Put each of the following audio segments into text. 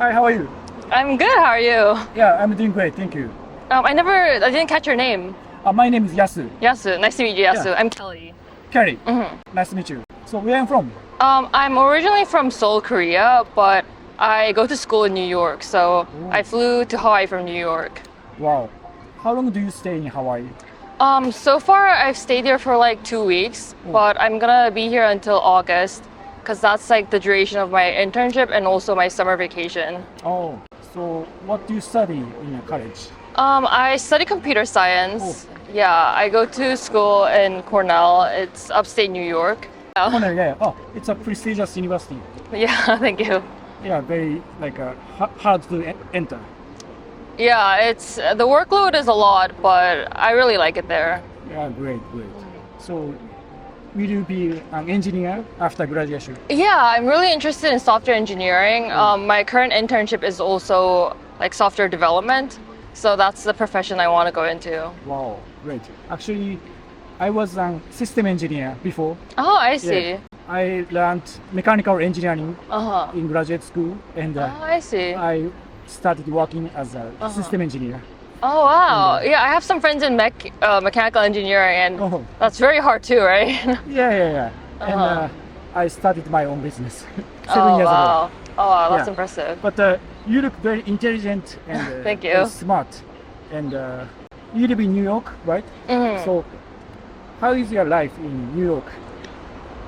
Hi, how are you? I'm good. How are you? Yeah, I'm doing great, thank you. I didn't catch your name. My name is YASU. YASU. Nice to meet you, YASU. Yeah. I'm Kelly. Kelly. Nice to meet you. So where are you from? I'm originally from Seoul, Korea, but I go to school in New York. So I flew to Hawaii from New York. Wow. How long do you stay in Hawaii? So far I've stayed here for like 2 weeks, but I'm gonna be here until August because that's like the duration of my internship and also my summer vacation. Oh, so what do you study in your college? I study computer science. Yeah, I go to school in Cornell. It's upstate New York. Cornell, yeah. Oh, it's a prestigious university. Yeah, thank you. Yeah, very hard to enter. Yeah, the workload is a lot, but I really like it there. Yeah, great. So, will you be an engineer after graduation? Yeah, I'm really interested in software engineering. My current internship is also like software development, so that's the profession I want to go into. Wow, great. Actually, I was a system engineer before. Oh, I see. Yeah. I learned mechanical engineering in graduate school, and I see. I started working as a system engineer. Oh wow! Yeah, I have some friends in mechanical engineering, and that's very hard too, right? Yeah. And I started my own business 7 years ago. Oh wow, that's impressive. But you look very intelligent and Thank you. very smart. And you live in New York, right? So how is your life in New York?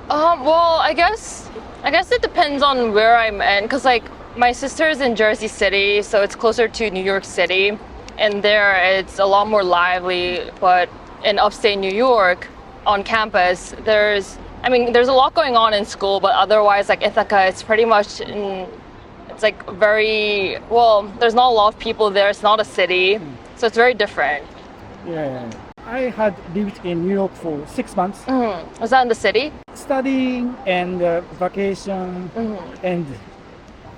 Well, I guess it depends on where I'm in, because like my sister's in Jersey City, so it's closer to New York City, and there it's a lot more lively. But in upstate New York, on campus, there's a lot going on in school, but otherwise, like Ithaca, it's pretty much it's like very well. There's not a lot of people there. It's not a city, so it's very different. Yeah. I had lived in New York for 6 months. Was that in the city? Studying and vacation and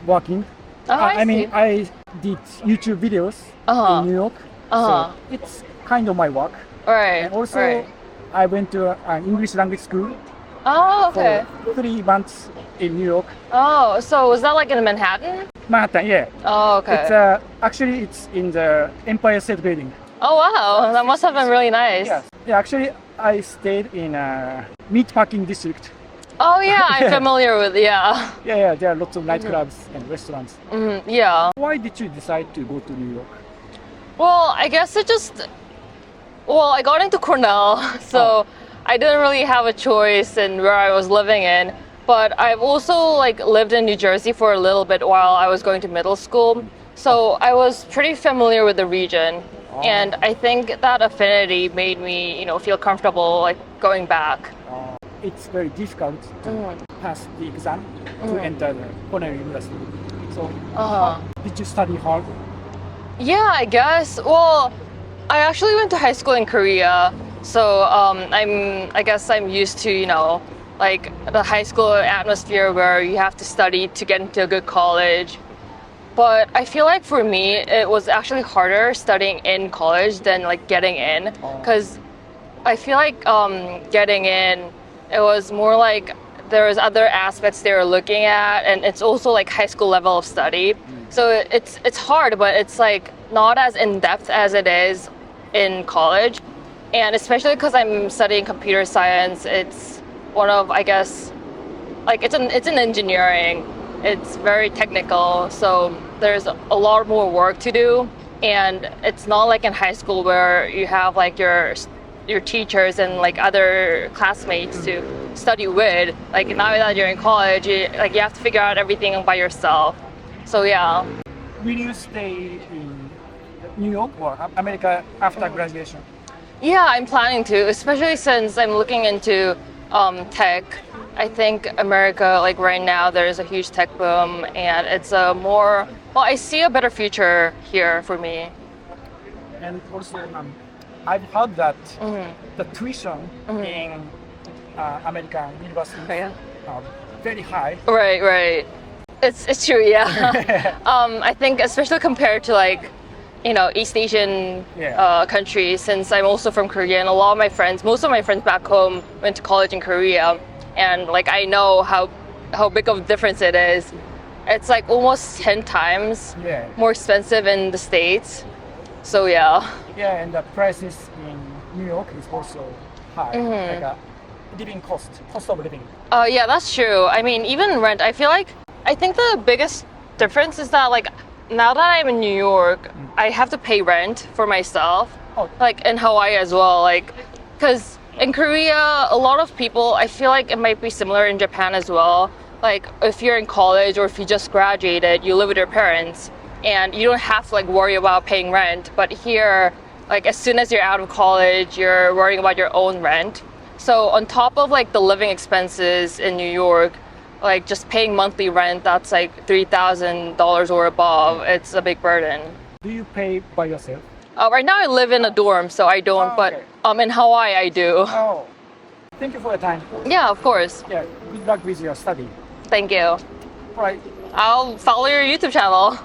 working. Oh, I see. I did YouTube videos in New York, so it's kind of my work. Right. And also, I went to an English language school Oh, okay. for 3 months in New York. Oh, so was that like in Manhattan? Manhattan, yeah. Oh, okay. It's actually it's in the Empire State Building. Oh, wow. That must have been really nice. Yes. Yeah, actually, I stayed in a meatpacking district. Oh, yeah, I'm familiar with, yeah. Yeah, there are lots of nightclubs and restaurants. Yeah. Why did you decide to go to New York? Well, I guess I got into Cornell, so I didn't really have a choice in where I was living in. But I've also like lived in New Jersey for a little bit while I was going to middle school. So I was pretty familiar with the region. And I think that affinity made me, feel comfortable like going back. It's very difficult to pass the exam to enter the Cornell University. So, did you study hard? Yeah, I guess. Well, I actually went to high school in Korea, so I guess I'm used to, like the high school atmosphere where you have to study to get into a good college. But I feel like for me, it was actually harder studying in college than like getting in, because I feel like getting in, it was more like there was other aspects they were looking at, and it's also like high school level of study. So it's hard, but it's like not as in depth as it is in college, and especially because I'm studying computer science, it's one of I guess like it's an engineering. It's very technical, so there's a lot more work to do, and it's not like in high school where you have like your teachers and like other classmates to study with. Like now that you're in college, you have to figure out everything by yourself. So yeah. Will you stay in New York or America after graduation? Yeah, I'm planning to, especially since I'm looking into tech. I think America, like right now, there's a huge tech boom, and it's I see a better future here for me. And also, I've heard that the tuition in American universities are very high. Right. It's true, yeah. I think especially compared to like, East Asian countries, since I'm also from Korea, and most of my friends back home went to college in Korea, and like I know how big of a difference it is. it's like almost 10 times more expensive in the States. So yeah. Yeah, and the prices in New York is also high. Like living cost of living. Yeah, that's true. I mean, even rent, I think the biggest difference is that like now that I'm in New York, I have to pay rent for myself. Like in Hawaii as well, like because in Korea, a lot of people, I feel like it might be similar in Japan as well. Like if you're in college or if you just graduated, you live with your parents and you don't have to like worry about paying rent. But here, like as soon as you're out of college, you're worrying about your own rent. So on top of like the living expenses in New York, like just paying monthly rent, that's like $3,000 or above. It's a big burden. Do you pay by yourself? Right now I live in a dorm, so I don't, but in Hawaii I do. Oh, thank you for your time. Yeah, of course. Yeah, good luck with your study. Thank you. Right. I'll follow your YouTube channel.